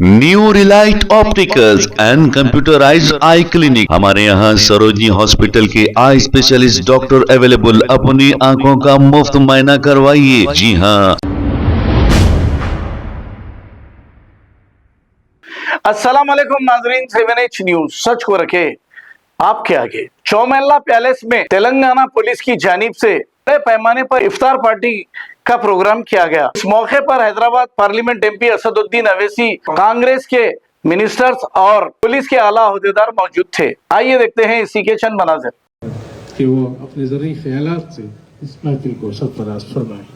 New Relight opticals and computerised I clinic. हमारे यहाँ Sarojini hospital के आई स्पेशलिस्ट डॉक्टर अवेलेबल। अपनी आंखों का मुफ्त मुआयना करवाइए। जी हाँ। अस्सलाम वालेकुम नाजरीन, 7H न्यूज सच को रखे आपके आगे। चौमेला पैलेस में तेलंगाना पुलिस की जानिब से बड़े पैमाने पर इफ्तार पार्टी का प्रोग्राम किया गया। इस मौके पर हैदराबाद पार्लियामेंट एमपी असदुद्दीन अवैसी, कांग्रेस के मिनिस्टर्स और पुलिस के आला अहदेदार मौजूद थे। आइए देखते हैं इसी के चंद मनाज़िर कि वो अपने ज़रूरी ख्यालात से इस महफिल को सरफराज फरमाए।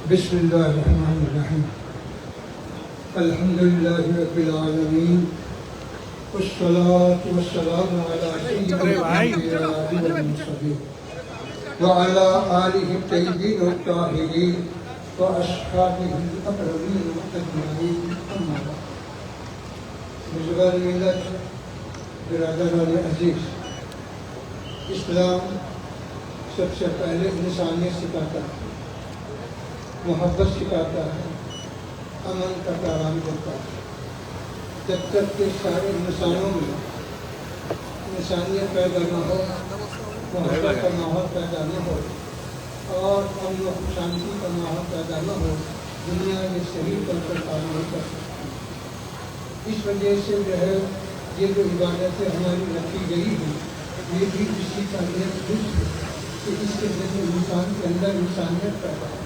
बिस्मिल्लाहिर्रहमानिर्रहीम। अल्हम्दुलिल्लाहि रब्बिल आलमीन वस्सलातु वस्सलामु अला सय्यिदिल अंबिया'i वल मुरसलीन व अला आलिहि तय्यिबीन व ताहिरीन व अस्हाबिहिल अकरमीन अजमईन। अम्मा बाद। बुजुर्गान मिल्लत, बिरादरान अजीज, इस्लाम सबसे पहले इंसानियत सिखाता है, मोहब्बत सिखाता है, अमन का पैगाम देता है। जब तक के सारे इंसानों में इंसानियत पैदा न हो, मोहब्बत का माहौल पैदा न हो और अमन और शांति का माहौल पैदा न हो, दुनिया में सही तौर पर काम नहीं कर सकती। इस वजह से जो है ये जो इबादतें हमारी रखी गई हैं, ये भी इसी का एक जुज़ है कि इसके जरिए इंसान के अंदर इंसानियत पैदा हो।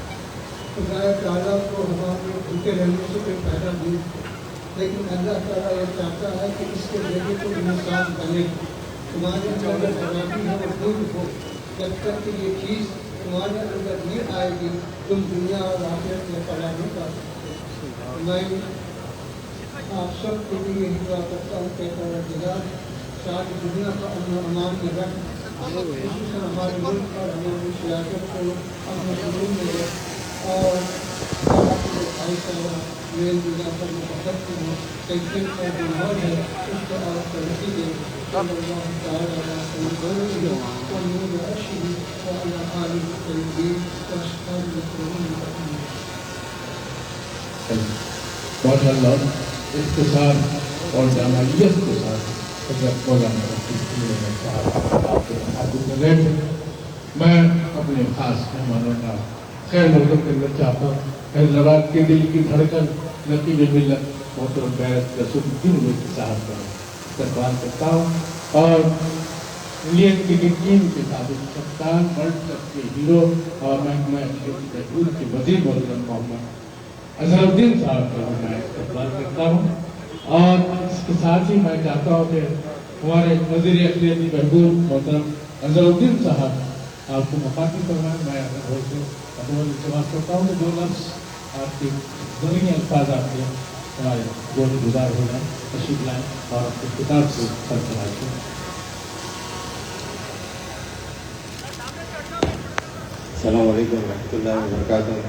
खुदा ताला को हमारे भूखे रहने से कोई फायदा नहीं है, लेकिन अल्लाह ताला ये चाहता है कि इसके जरिए कोई इंसान बने। तुम्हारे अंदर खराबी हो और दूर हो, जब तक कि ये चीज़ तुम्हारे अंदर नहीं आएगी, तुम दुनिया और आखिरत में फला नहीं पा सकते। मैं आप सबके लिए यही दुआ करता हूँ कि परवरदिगार सारी दुनिया का अमन अमान में रख, खुसूसन हमारे मुल्क और हमारी सियासत को अमन सुकून में रख और मेल मिला कर मुकद्दर हो, तकदीर का जो माहौल है उसको आप तरक्की दें। माशाअल्लाह इख्तिसार और जामालियत के साथ मैं अपने खास मेहमानों का खैर मकदम करना चाहता हूँ। हैदराबाद के दिल की धड़कन नकीब मिल्लत मोहतरम बैरत रसूलुद्दीन साहब का इस्तकबाल करता हूँ और इंडियन क्रिकेट टीम के साबिक कप्तान, वर्ल्ड कप के हीरो और महकमा खेल के वज़ीर मोहतरम मोहम्मद अजहरुद्दीन साहब का मैं इस्तकबाल करता हूँ। और इसके साथ ही मैं चाहता हूँ कि हमारे वज़ीर अक़लियती बहबूद मोहतरम अजहरुद्दीन साहब आपको मुखातिब करवाएं। मैं अपने इस्तेमाल करता हूँ कि जो लफ्ज़ आपके ज़मीनी अल्फाज आपके हमारे गोल गुजार हो जाए, तशरीफ़ लाएँ और अपने किताब से सरफराज करें। अस्सलामु अलैकुम रहमतुल्लाहि व बरकातुहू।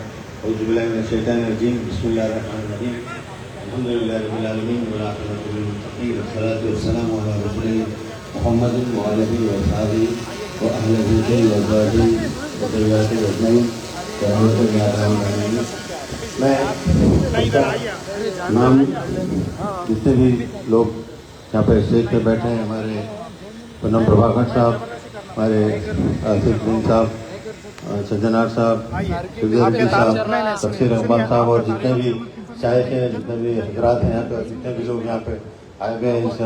औज़ु बिल्लाहि मिनश शैतानिर रजीम। बिस्मिल्लाहिर रहमानिर रहीम। अल्हम्दुलिल्लाहि रब्बिल आलमीन वल आक़िबतु लिल मुत्तक़ीन वस्सलातु वस्सलामु अला रसूलिहि मुहम्मदिन व आलिहि व असहाबिहि व अहलि बैतिहि व अज़वाजिहि व ज़ुर्रिय्यतिहि अजमईन। मैं नाम जितने भी लोग यहाँ पर स्टेज पे बैठे हैं, हमारे पूनम प्रभाकर साहब, हमारे आसिफ दिन साहब, सज्जनार साहब, सुजैरुद्दीन साहब, तफसीर रहमान साहब और जितने भी शायख हैं, जितने भी हजरात हैं यहाँ पर, जितने भी लोग यहाँ पे आए हुए हैं, इस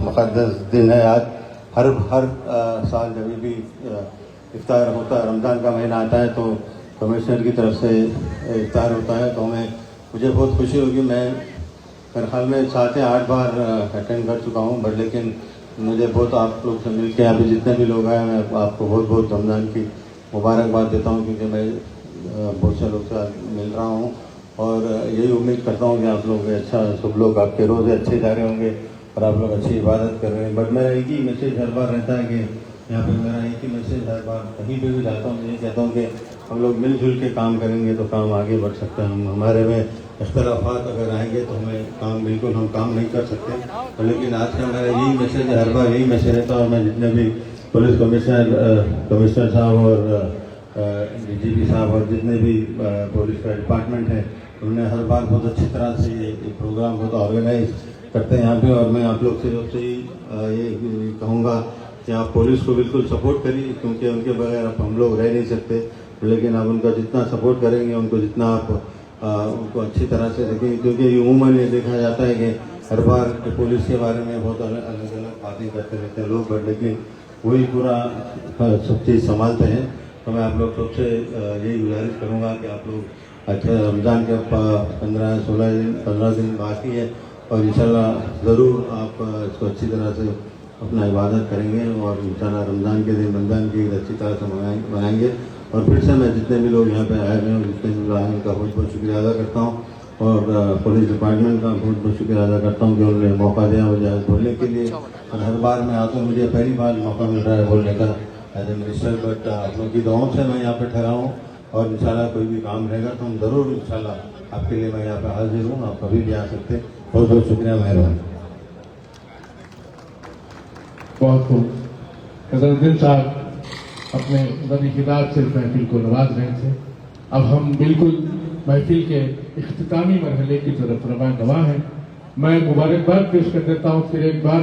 मुक़द्दस दिन है आज। हर साल जब भी इफ्तार होता है, रमज़ान का महीना आता है तो कमिश्नर की तरफ से इफ्तार होता है, तो मुझे बहुत खुशी होगी। मैं मेरे ख्याल में 7 या 8 बार अटेंड कर चुका हूँ, बट लेकिन मुझे बहुत आप लोग से मिल के यहाँ पे जितने भी लोग आए, मैं आपको बहुत बहुत रमज़ान की मुबारकबाद देता हूँ, क्योंकि मैं बहुत से लोग से मिल रहा हूँ और यही उम्मीद करता हूँ कि आप लोग अच्छा, सब लोग आपके रोज़े अच्छे जा रहे होंगे और आप लोग अच्छी इबादत कर रहे हैं। बट मेरा एक ही मैसेज हर बार रहता है कि यहाँ पे मेरा एक ही मैसेज हर बार कहीं पे भी जाता हूँ, ये कहता हूँ कि हम लोग मिलजुल के काम करेंगे तो काम आगे बढ़ सकता है। हम हमारे में इख्तलाफात अगर आएंगे तो हमें काम बिल्कुल हम काम नहीं कर सकते। लेकिन आज का मेरा यही मैसेज है, हर बार यही मैसेज रहता है। और मैं जितने भी पुलिस कमिश्नर साहब और डीजीपी साहब और जितने भी पुलिस का डिपार्टमेंट है, उन्होंने हर बार बहुत अच्छी तरह से ये प्रोग्राम बहुत ऑर्गेनाइज करते हैं यहाँ पे। और मैं आप लोग से ये कहूँगा कि आप पुलिस को बिल्कुल सपोर्ट करिए, क्योंकि उनके बगैर अब हम लोग रह नहीं सकते। लेकिन आप उनका जितना सपोर्ट करेंगे, उनको जितना आप उनको अच्छी तरह से देखेंगे, क्योंकि ये उमूमन ये देखा जाता है कि हर बार पुलिस के बारे में बहुत अलग अलग बातें करते रहते हैं लोग, बट लेकिन वही पूरा सब चीज़ संभालते हैं। तो मैं आप लोग सबसे यही गुजारिश करूँगा कि आप लोग अच्छा रमज़ान के 15 दिन बाकी है, और इंशाल्लाह ज़रूर आप इसको अच्छी तरह से अपना इबादत करेंगे, और इंशाल्लाह रमज़ान के दिन रमज़ान की ईद अच्छी तरह से मनाएंगे। और फिर से मैं जितने भी लोग यहाँ पे आए हुए हैं, जितने भी लोग आए उनका बहुत बहुत शुक्रिया अदा करता हूँ, और पुलिस डिपार्टमेंट का बहुत बहुत शुक्रिया अदा करता हूँ कि उन्होंने मौका दिया मुझे आज बोलने के लिए। और हर बार मैं आता हूँ, मुझे पहली बार मौका मिल रहा है बोलने का एज ए मिनिस्टर, बट आप लोगों की दुआओं से मैं यहाँ पे ठहरा हूँ। और इंशाल्लाह कोई भी काम रहेगा तो हम ज़रूर इंशाल्लाह आपके लिए मैं यहाँ पे हाजिर हूँ, आप कभी भी आ सकते हैं। बहुत बहुत शुक्रिया, मेहरबानी। बहुत खूब। नज़रुद्दीन साहब अपने बड़ी खिताब से महफिल को नवाज रहे थे। अब हम बिल्कुल महफिल के इख्तितामी मरहले की तरफ रवाना हैं। मैं मुबारकबाद पेश कर देता हूँ फिर एक बार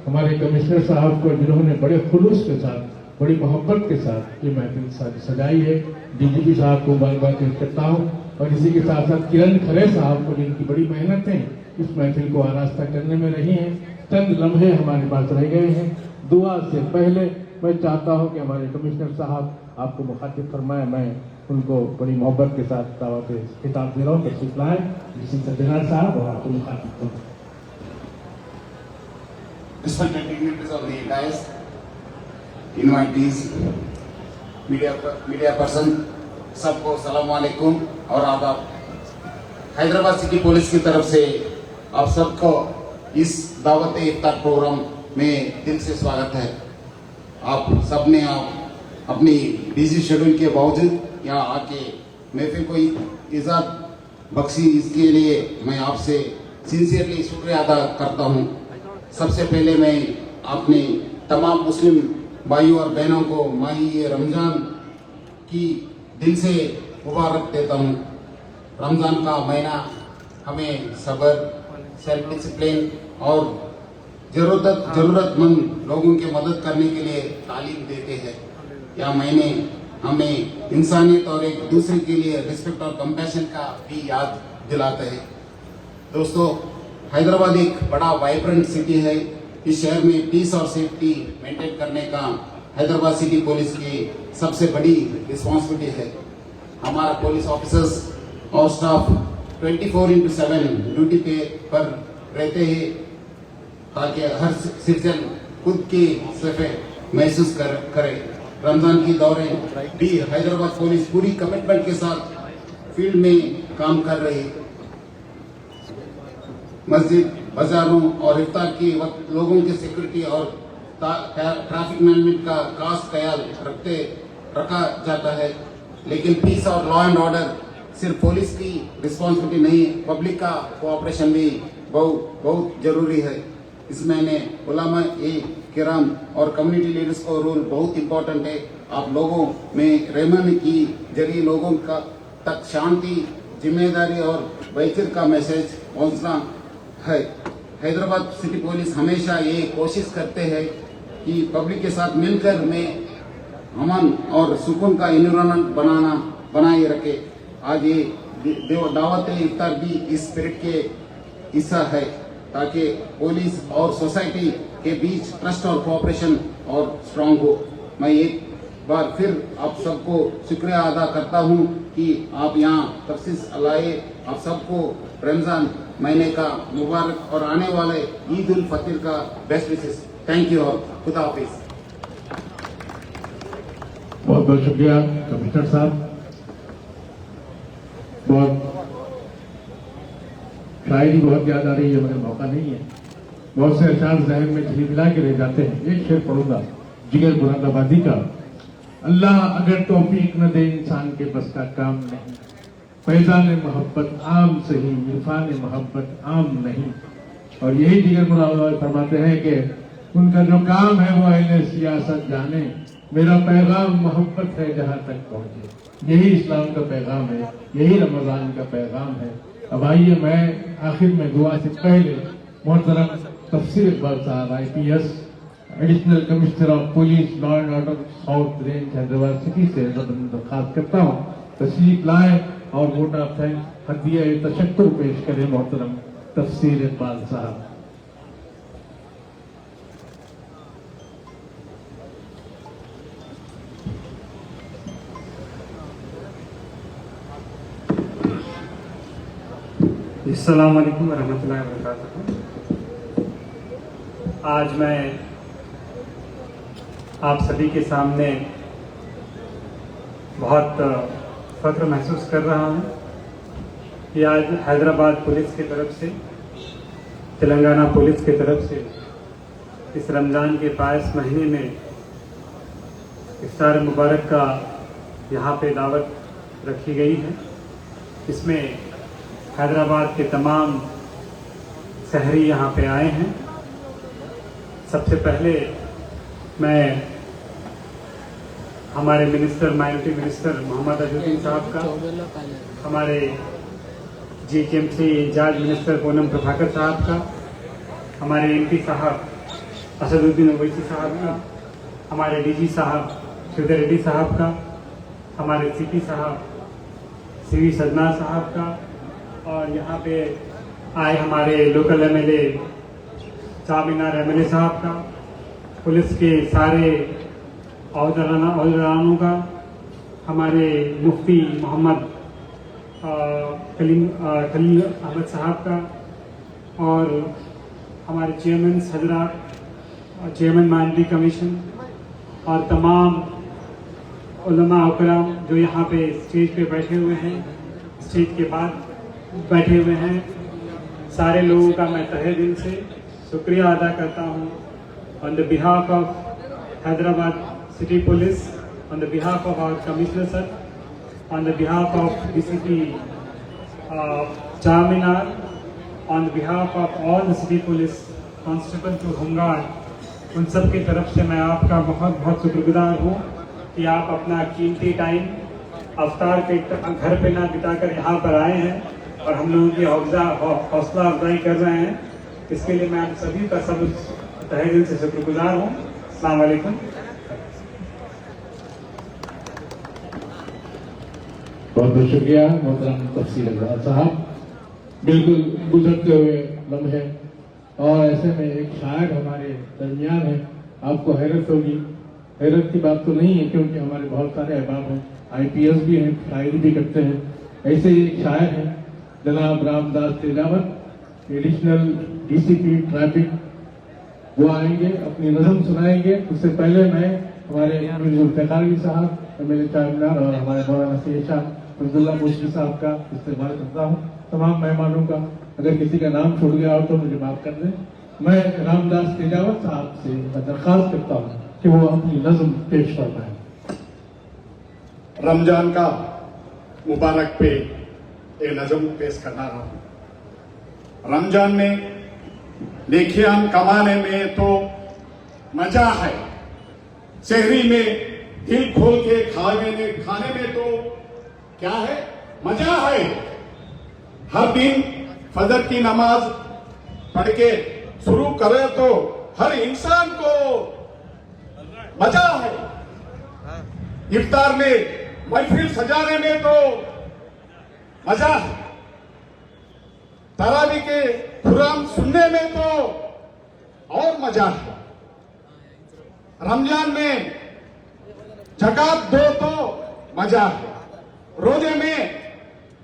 हमारे कमिश्नर साहब को, जिन्होंने बड़े खुलूस के साथ, बड़ी मोहब्बत के साथ ये महफिल सजाई है। डीजीपी साहब को मुबारकबाद पेश करता हूँ, और इसी के साथ साथ किरण खरे साहब को, जिनकी बड़ी मेहनतें इस महफिल को आरास्ता करने में रही हैं। चंद लम्हे हमारे पास रह गए हैं। दुआ से पहले मैं चाहता हूं कि हमारे कमिश्नर साहब आपको मुखातिब फरमाए। मैं उनको बड़ी मोहब्बत के साथ दावत खिताब दे रहा हूँ, तशरीफ लाएं जिससे सज्जनार साहब और आपको मुखातिब करूँ। Respected dignitaries of the dais, invitees, media person, सबको सलाम वालेकुम और आदाब। हैदराबाद सिटी पुलिस की तरफ से आप सबको इस दावत इफ्तार प्रोग्राम में दिल से स्वागत है। आप सबने आप अपनी बिजी शेड्यूल के बावजूद यहाँ आके महफिल को इजाज़त बख्शी, इसके लिए मैं आपसे सिंसियरली शुक्रिया अदा करता हूँ। सबसे पहले मैं अपने तमाम मुस्लिम भाइयों और बहनों को माही रमज़ान की दिल से मुबारक देता हूँ। रमज़ान का महीना हमें सब्र, सेल्फ डिसिप्लिन और ज़रूरतमंद लोगों की मदद करने के लिए तालीम देते हैं। यह महीने हमें इंसानियत और एक दूसरे के लिए रिस्पेक्ट और कंपैशन का भी याद दिलाते हैं। दोस्तों, हैदराबाद एक बड़ा वाइब्रेंट सिटी है। इस शहर में पीस और सेफ्टी मेंटेन करने का हैदराबाद सिटी पुलिस की सबसे बड़ी रिस्पॉन्सिबिलिटी है। हमारा पुलिस ऑफिसर्स और स्टाफ 24/7 ड्यूटी पर रहते हैं, ताकि हर सिटीजन खुद की सेफ्टी महसूस करे। रमजान की दौरान भी हैदराबाद पुलिस पूरी कमिटमेंट के साथ फील्ड में काम कर रही है। मस्जिद, बाजारों और इफ्तार के वक्त लोगों की सिक्योरिटी और ट्रैफिक मैनेजमेंट का खास ख्याल रखा जाता है। लेकिन पीस और लॉ एंड ऑर्डर सिर्फ पुलिस की रिस्पॉन्सिबिलिटी नहीं, पब्लिक का कोऑपरेशन भी बहुत जरूरी है। इसमें उलमा किराम और कम्युनिटी लीडर्स का रोल बहुत इम्पोर्टेंट है। आप लोगों में रहनुमाई की जरिए लोगों का तक शांति, जिम्मेदारी और भाईचारे का मैसेज पहुंचना है। हैदराबाद सिटी पुलिस हमेशा ये कोशिश करते हैं कि पब्लिक के साथ मिलकर में अमन और सुकून का एनवायरनमेंट बनाए रखे। आज ये दावत इफ्तार भी इस स्पिरिट के हिस्सा है, ताकि पुलिस और सोसाइटी के बीच ट्रस्ट और कोऑपरेशन और स्ट्रांग हो। मैं एक बार फिर आप सबको शुक्रिया अदा करता हूं कि आप यहाँ तफसीस लाए। आप सबको रमजान महीने का मुबारक और आने वाले ईद उल फितर का बेस्ट विशेस। थैंक यू और खुदा हाफिज। बहुत बहुत शुक्रिया कमिश्नर साहब। शायरी बहुत याद आ रही है, मुझे मौका नहीं है। बहुत से अशार जहन में झिलमिला के रह जाते हैं। एक शेर पढ़ूंगा जिगर मुरादाबादी का। अल्लाह अगर तौफीक न दे इंसान के बस का काम नहीं। फैजान मोहब्बत आम सही, इरफान मोहब्बत आम नहीं। और यही जिगर मुराद फरमाते हैं कि उनका जो काम है वो अहले सियासत जाने, मेरा पैगाम मोहब्बत है जहाँ तक पहुँचे। यही इस्लाम का पैगाम है, यही रमजान का पैगाम है। अब आइए मैं आखिर में दुआ से पहले मोहतरम तफसीर इकबाल साहब IPS additional commissioner of police law and order south range Hyderabad city से दरखास्त करता हूँ तशरीफ लाए और वोट ऑफ थैंक हदिया तशक्कुर पेश करें मोहतरम तफसीर इकबाल साहब। अस्सलाम वालेकुम रहमतुल्लाहि व बरकातहू। आज मैं आप सभी के सामने बहुत फख्र महसूस कर रहा हूँ कि आज हैदराबाद पुलिस की तरफ से, तेलंगाना पुलिस की तरफ से इस रमज़ान के बायस महीने में इफ्तार मुबारक का यहाँ पे दावत रखी गई है। इसमें हैदराबाद के तमाम शहरी यहाँ पे आए हैं। सबसे पहले मैं हमारे minister, minority minister Mohammad Azharuddin sahab का, हमारे GHMC incharge minister Poonam Prabhakar sahab का, हमारे MP साहब असदुद्दीन ओवैसी साहब का, हमारे DG साहब श्रीधर रेड्डी साहब का, हमारे CP साहब CV सदना साहब का, और यहाँ पे आए हमारे लोकल MLA चामीनार MLA साहब का, पुलिस के सारे औहदेदारों का, हमारे मुफ्ती मोहम्मद खलील अहमद साहब का, और हमारे चेयरमैन हजरात, चेयरमैन माइनॉरिटी कमीशन और तमाम उलमा इकराम जो यहाँ पे स्टेज पे बैठे हुए हैं, स्टेज के बाद बैठे हुए हैं, सारे लोगों का मैं तहे दिल से शुक्रिया अदा करता हूँ। On the behalf of Hyderabad city police, on the behalf of our commissioner sir, on the behalf of DCP Charminar, on the behalf of all the city police constable to home guard, उन सब की तरफ से मैं आपका बहुत बहुत शुक्रगुजार हूँ कि आप अपना कीमती टाइम अफ्तार के घर पे ना बिताकर यहाँ पर आए हैं और हम लोगों की हौसला अफजाई कर रहे हैं। इसके लिए मैं आप सभी का सब तहे दिल से शुक्रगुजार हूँ। अस्सलाम वालेकुम। बहुत बहुत शुक्रिया मोहतरम तफसीर इकबाल साहब। बिल्कुल गुजरते हुए लम्हे और ऐसे में एक शायर हमारे दरमियान है, आपको हैरत होगी। हैरत की बात तो नहीं है क्योंकि हमारे बहुत सारे अहबाब हैं, IPS भी हैं, शायरी भी करते हैं। ऐसे ही एक शायर हैं जनाब Ramdas Tejawat, additional DCP traffic, वो आएंगे, अपनी नज़म सुनाएंगे। उससे पहले मैं हमारे जुल्फ़िकार साहब, MLA चामीनार और हमारे मौलाना सैयद शाह अब्दुल्ला मुश्किल साहब का इस्तेमाल करता हूँ। तमाम मेहमानों का अगर किसी का नाम छूट गया हो तो मुझे माफ कर दें। मैं रामदास तेजावत साहब से दरख्वास्त करता हूँ कि वो अपनी नज़म पेश फरमाएं। रमजान का मुबारक पे एक नज़म पेश करना रहा हूँ। रमजान में नेकियां कमाने में तो मजा है, शहरी में दिल खोल के खाने में तो क्या है, मजा है। हर दिन फजर की नमाज पढ़ के शुरू करे तो हर इंसान को मजा है। इफ्तार में महफिल सजाने में तो मजा है। तरावी के कुरान सुनने में तो और मजा है। रमजान में ज़कात दो तो मजा है। रोजे में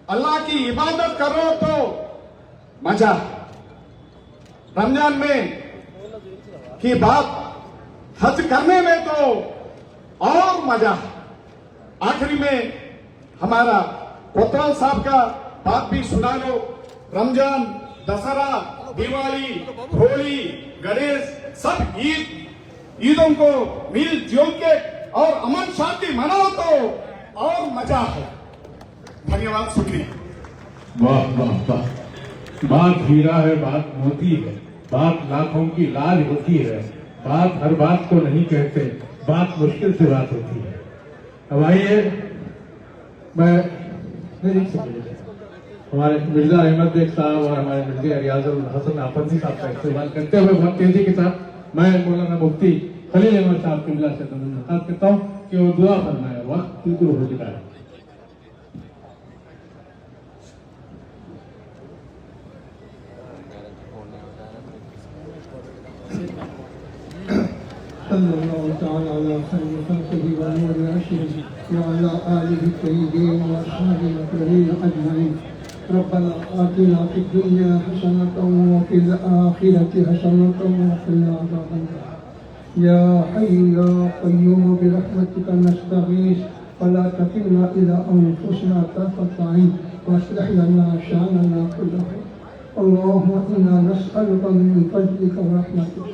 अल्लाह की इबादत करो तो मजा है। रमजान में की बात हज करने में तो और मजा है। आखिरी में हमारा कोतवाल साहब का बात भी सुना लो। रमजान, दशहरा, दिवाली, होली, गणेश सब ईदों को मिलजुल के और अमन शांति मनाओ तो और मजा है। धन्यवाद, शुक्रिया। वाह वाह वाह, बात हीरा है, बात मोती है, बात लाखों की लाज होती है, बात हर बात को नहीं कहते, बात मुश्किल से बात होती है। अब आइए, मैं हमारे मिर्जा अहमद बेग साहब और हमारे मिर्जा रियाजुल हसन आफंदी साहब का इस्तेमाल करते हुए बहुत तेजी के साथ मैं मौलाना मुफ्ती खलील अहमद साहब किबला से दरख्वास्त करता हूँ कि वो दुआ फरमाए। वक्त बिल्कुल हो चुका है। सल्लल्लाहु तआला अला खैरि खल्क़िही व नूरि अर्शिही व अला आलिहि तय्यबीन व अस्हाबिही अतहीरीन अजमईन। रब्बना आतिना फिद दुनिया हसनतन व फिल आखिरति हसनतन व क़िना अज़ाबन्नार। या हय्यु या क़य्यूम बिरहमतिका नस्तगीस फला तकिलना इला अनफुसिना तरफत ऐन वअस्लिह लना शानना कुल्लहु। अल्लाहुम्मा इन्ना नस्अलुका मिन फज़लिका व रहमतिक।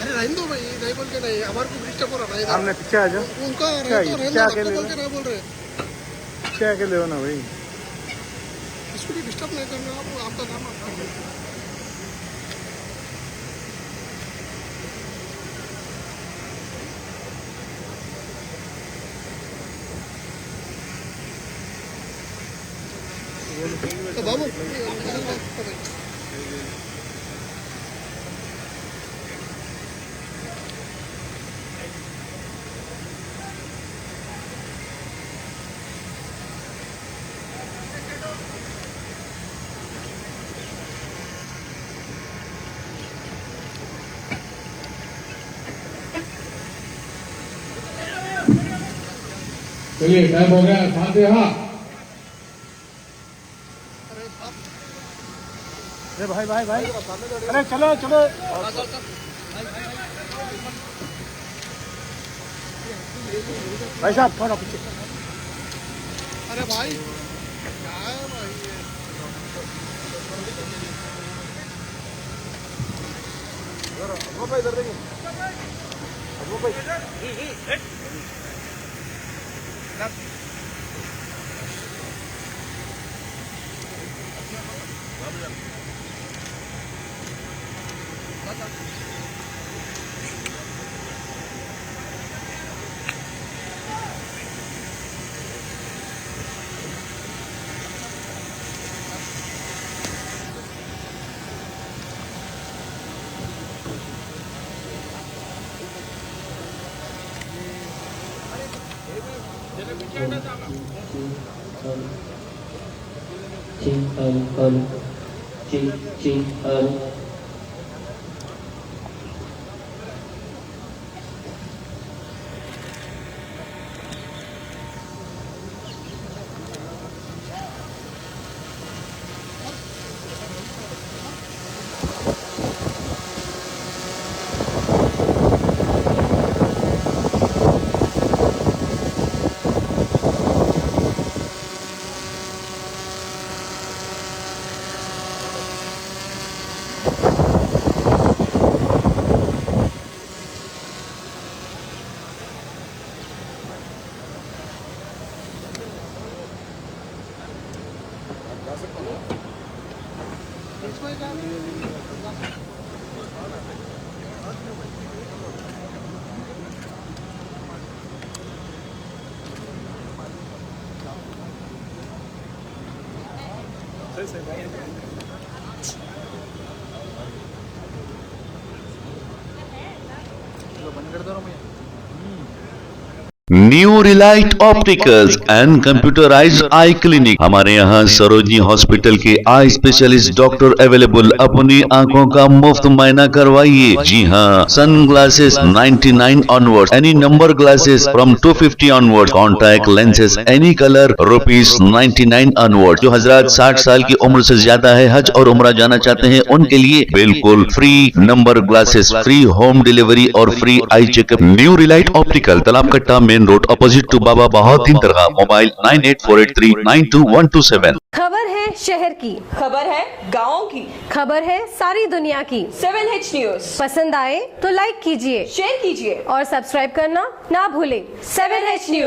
अरे रहने दो भाई, नहीं बोल के नहीं, हमारे को डिस्टर्ब हो रहा है। हमने पीछे आ जाओ, उनका क्या रहने दो, क्या आपको बोल के नहीं बोल रहे। क्या के ले ना भाई, इसको भी डिस्टर्ब नहीं करना, आप आपका काम आप कर लो। तो बाबू चलिए, टाइम हो गया। फातिहा। अरे भाई भाई भाई, अरे चलो चलो भाई साहब, थोड़ा पीछे। अरे भाई क्या है भाई ये? इधर देखिए, सही new Relight opticals and computerised I clinic. हमारे यहाँ सरोजनी हॉस्पिटल के आई स्पेशलिस्ट डॉक्टर अवेलेबल। अपनी आंखों का मुफ्त मुआयना करवाइए। जी हाँ, sunglasses 99 onward, any number glasses from 250 onward, contact lenses any colour ₹99 onward. जो हजरात 60 साल की उम्र से ज्यादा है, हज और उम्रा जाना चाहते हैं, उनके लिए बिल्कुल free number glasses, free home delivery और free eye checkup. New relight optical, Talab Katta, main road, opposite to Baba Bahauddin दरगाह। मोबाइल 9848392127। खबर है शहर की, खबर है गाँव की, खबर है सारी दुनिया की। 7H न्यूज पसंद आए तो लाइक कीजिए, शेयर कीजिए और सब्सक्राइब करना ना भूलें। 7H news.